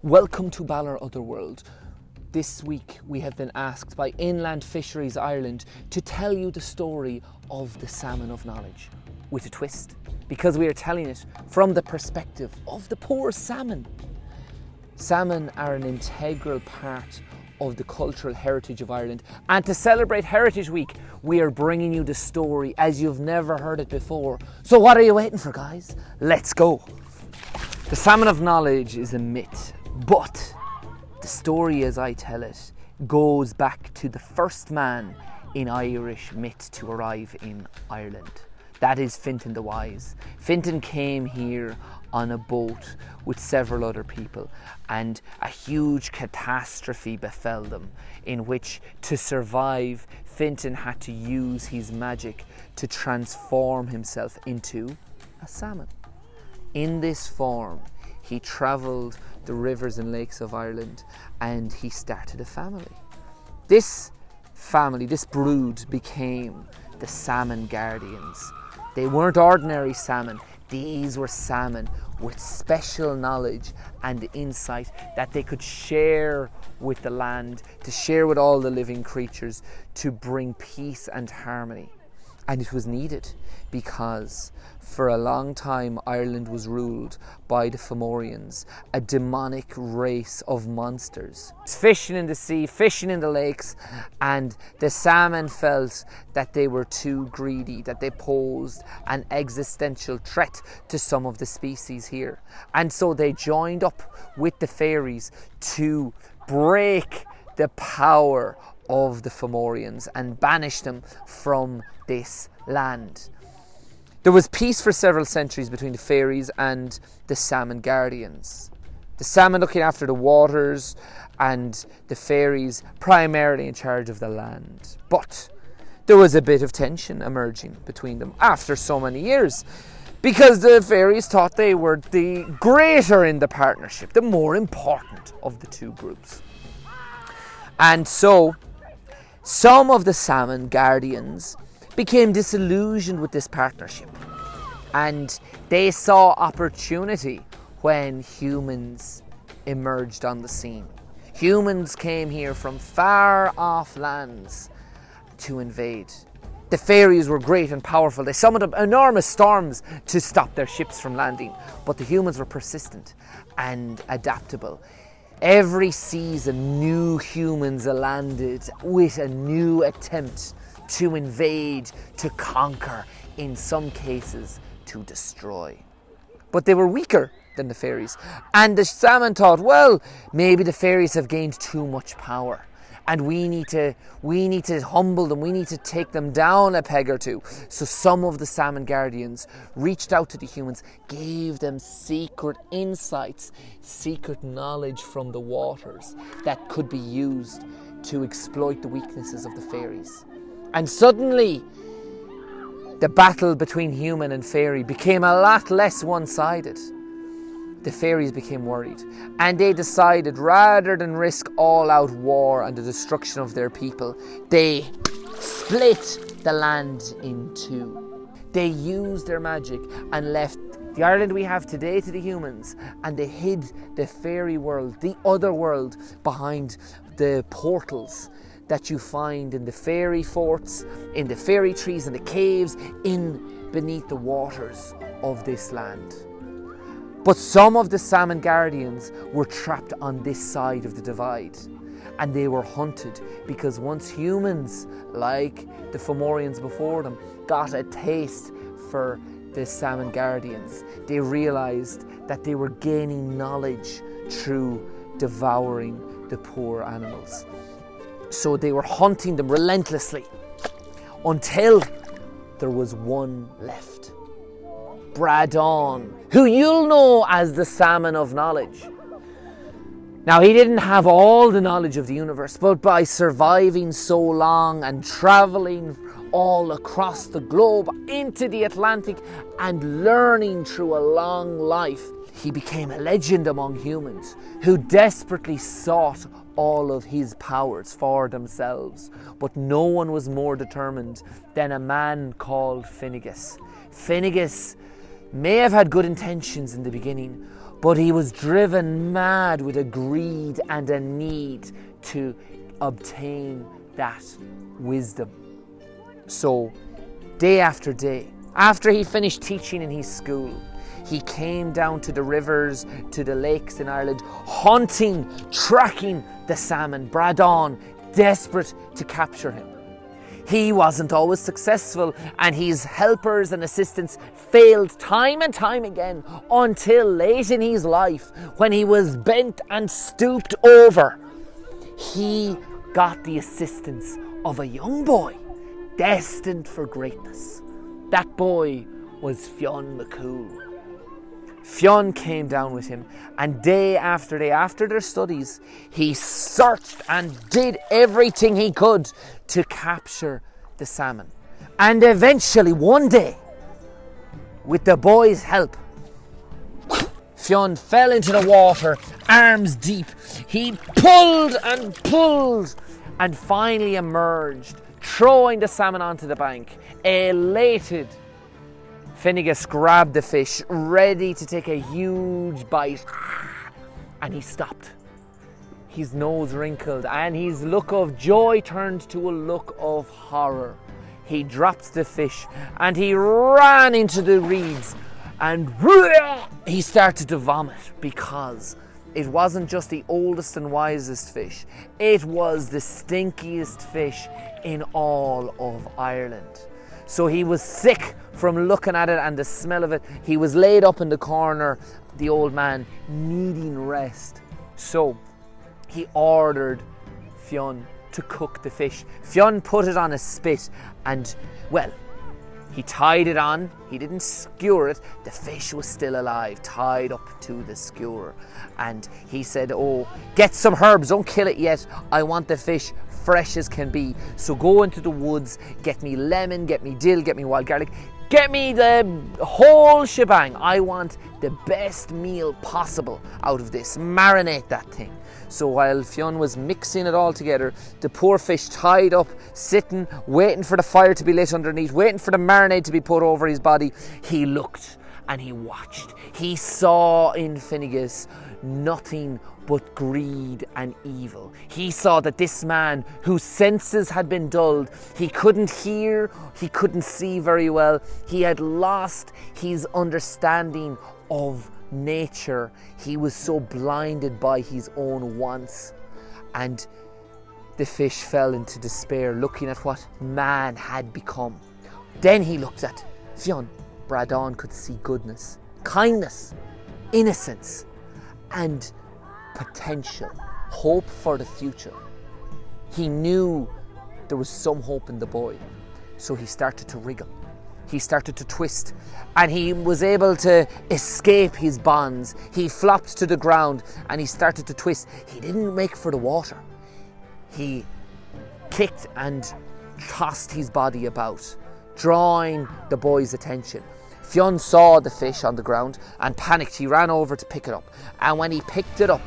Welcome to Balor Otherworld. This week we have been asked by Inland Fisheries Ireland to tell you the story of the Salmon of Knowledge, with a twist, because we are telling it from the perspective of the poor salmon. Salmon are an integral part of the cultural heritage of Ireland, and to celebrate Heritage Week we are bringing you the story as you've never heard it before. So what are you waiting for, guys? Let's go! The Salmon of Knowledge is a myth, but the story as I tell it goes back to the first man in Irish myth to arrive in Ireland. That is Fintan the Wise. Fintan came here on a boat with several other people, and a huge catastrophe befell them, in which, to survive, Fintan had to use his magic to transform himself into a salmon. In this form, he travelled the rivers and lakes of Ireland, and he started a family. This family, this brood, became the Salmon Guardians. They weren't ordinary salmon. These were salmon with special knowledge and insight that they could share with the land, to share with all the living creatures, to bring peace and harmony. And it was needed because for a long time Ireland was ruled by the Fomorians, a demonic race of monsters. Fishing in the sea, fishing in the lakes, and the salmon felt that they were too greedy, that they posed an existential threat to some of the species here. And so they joined up with the fairies to break the power of the Fomorians and banish them from this land. There was peace for several centuries between the fairies and the Salmon Guardians. The salmon looking after the waters, and the fairies primarily in charge of the land. But there was a bit of tension emerging between them after so many years, because the fairies thought they were the greater in the partnership, the more important of the two groups. And so some of the Salmon Guardians became disillusioned with this partnership, and they saw opportunity when humans emerged on the scene. Humans came here from far off lands to invade. The fairies were great and powerful. They summoned up enormous storms to stop their ships from landing, but the humans were persistent and adaptable. Every season, new humans landed with a new attempt to invade, to conquer, in some cases to destroy. But they were weaker than the fairies, and the salmon thought, well, maybe the fairies have gained too much power, and we need to humble them, we need to take them down a peg or two. So some of the Salmon Guardians reached out to the humans, gave them secret insights, secret knowledge from the waters that could be used to exploit the weaknesses of the fairies. And suddenly, the battle between human and fairy became a lot less one-sided. The fairies became worried, and they decided, rather than risk all-out war and the destruction of their people, they split the land in two. They used their magic and left the Ireland we have today to the humans, and they hid the fairy world, the other world, behind the portals that you find in the fairy forts, in the fairy trees, in the caves, in beneath the waters of this land. But some of the Salmon Guardians were trapped on this side of the divide, and they were hunted, because once humans, like the Fomorians before them, got a taste for the Salmon Guardians, they realised that they were gaining knowledge through devouring the poor animals. So they were hunting them relentlessly until there was one left. Broaden, who you'll know as the Salmon of Knowledge. Now, he didn't have all the knowledge of the universe, but by surviving so long and travelling all across the globe into the Atlantic and learning through a long life, he became a legend among humans who desperately sought all of his powers for themselves. But no one was more determined than a man called Finnegas. Finnegas may have had good intentions in the beginning, but he was driven mad with a greed and a need to obtain that wisdom. So, day after day, after he finished teaching in his school, he came down to the rivers, to the lakes in Ireland, hunting, tracking the salmon, broaden, desperate to capture him. He wasn't always successful, and his helpers and assistants failed time and time again until late in his life, when he was bent and stooped over, he got the assistance of a young boy destined for greatness. That boy was Fionn McCool. Fionn came down with him, and day after day, after their studies, he searched and did everything he could to capture the salmon. And eventually, one day, with the boy's help, Fionn fell into the water, arms deep. He pulled and finally emerged, throwing the salmon onto the bank. Elated, Finnegas grabbed the fish, ready to take a huge bite, and he stopped. His nose wrinkled, and his look of joy turned to a look of horror. He dropped the fish, and he ran into the reeds, and he started to vomit, because it wasn't just the oldest and wisest fish, it was the stinkiest fish in all of Ireland. So he was sick from looking at it and the smell of it. He was laid up in the corner, the old man, needing rest. So he ordered Fionn to cook the fish. Fionn put it on a spit and, well, he tied it on. He didn't skewer it. The fish was still alive, tied up to the skewer. And he said, oh, get some herbs, don't kill it yet. I want the fish fresh as can be. So go into the woods, get me lemon, get me dill, get me wild garlic, get me the whole shebang. I want the best meal possible out of this. Marinate that thing. So while Fionn was mixing it all together, the poor fish tied up, sitting, waiting for the fire to be lit underneath, waiting for the marinade to be put over his body, he looked and he watched. He saw in Finnegas nothing but greed and evil. He saw that this man, whose senses had been dulled, he couldn't hear, he couldn't see very well, he had lost his understanding of nature. He was so blinded by his own wants. And the fish fell into despair, looking at what man had become. Then he looked at Fionn. Broaden could see goodness, kindness, innocence, and potential, hope for the future. He knew there was some hope in the boy, so he started to wriggle. He started to twist, and he was able to escape his bonds. He flopped to the ground and he started to twist. He didn't make for the water. He kicked and tossed his body about, drawing the boy's attention. Fionn saw the fish on the ground and panicked. He ran over to pick it up, and when he picked it up,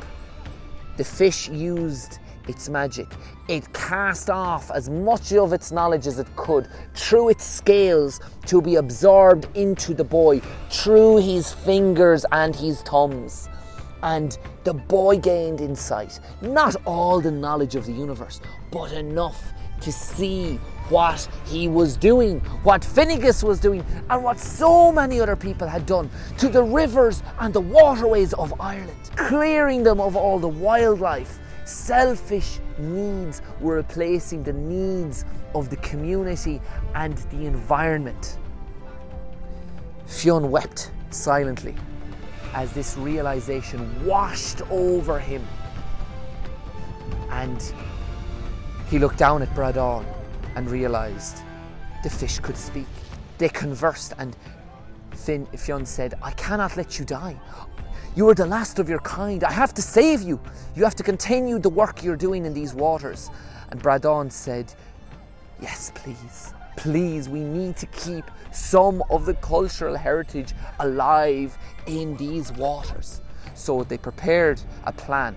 the fish used its magic. It cast off as much of its knowledge as it could through its scales to be absorbed into the boy through his fingers and his thumbs. And the boy gained insight, not all the knowledge of the universe, but enough to see what he was doing, what Finnegas was doing, and what so many other people had done to the rivers and the waterways of Ireland, clearing them of all the wildlife. Selfish needs were replacing the needs of the community and the environment. Fionn wept silently as this realization washed over him. And he looked down at Broaden and realized the fish could speak. They conversed, and Fionn said, I cannot let you die. You are the last of your kind. I have to save you. You have to continue the work you're doing in these waters. And Broaden said, yes, please. Please, we need to keep some of the cultural heritage alive in these waters. So they prepared a plan,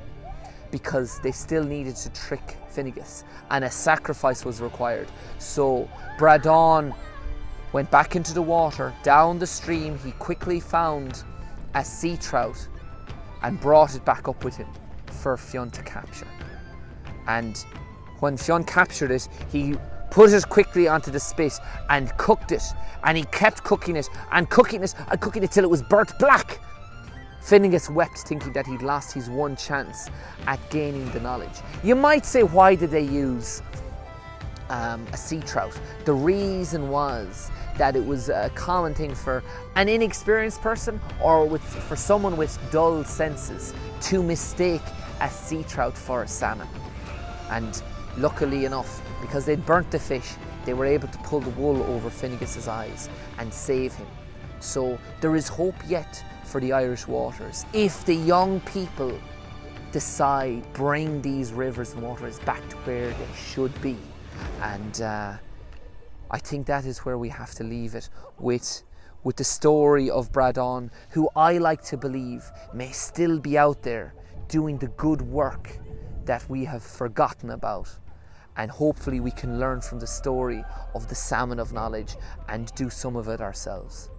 because they still needed to trick Finnegas, and a sacrifice was required. So Broaden went back into the water, down the stream. He quickly found a sea trout and brought it back up with him for Fionn to capture. And when Fionn captured it, he put it quickly onto the spit and cooked it, and he kept cooking it and cooking it and cooking it till it was burnt black. Finnegas wept, thinking that he'd lost his one chance at gaining the knowledge. You might say, why did they use a sea trout? The reason was that it was a common thing for an inexperienced person or for someone with dull senses to mistake a sea trout for a salmon. And luckily enough, because they'd burnt the fish, they were able to pull the wool over Finnegas's eyes and save him. So there is hope yet for the Irish waters if the young people decide bring these rivers and waters back to where they should be. And I think that is where we have to leave it, with the story of Broaden, who I like to believe may still be out there doing the good work that we have forgotten about. And hopefully we can learn from the story of the Salmon of Knowledge and do some of it ourselves.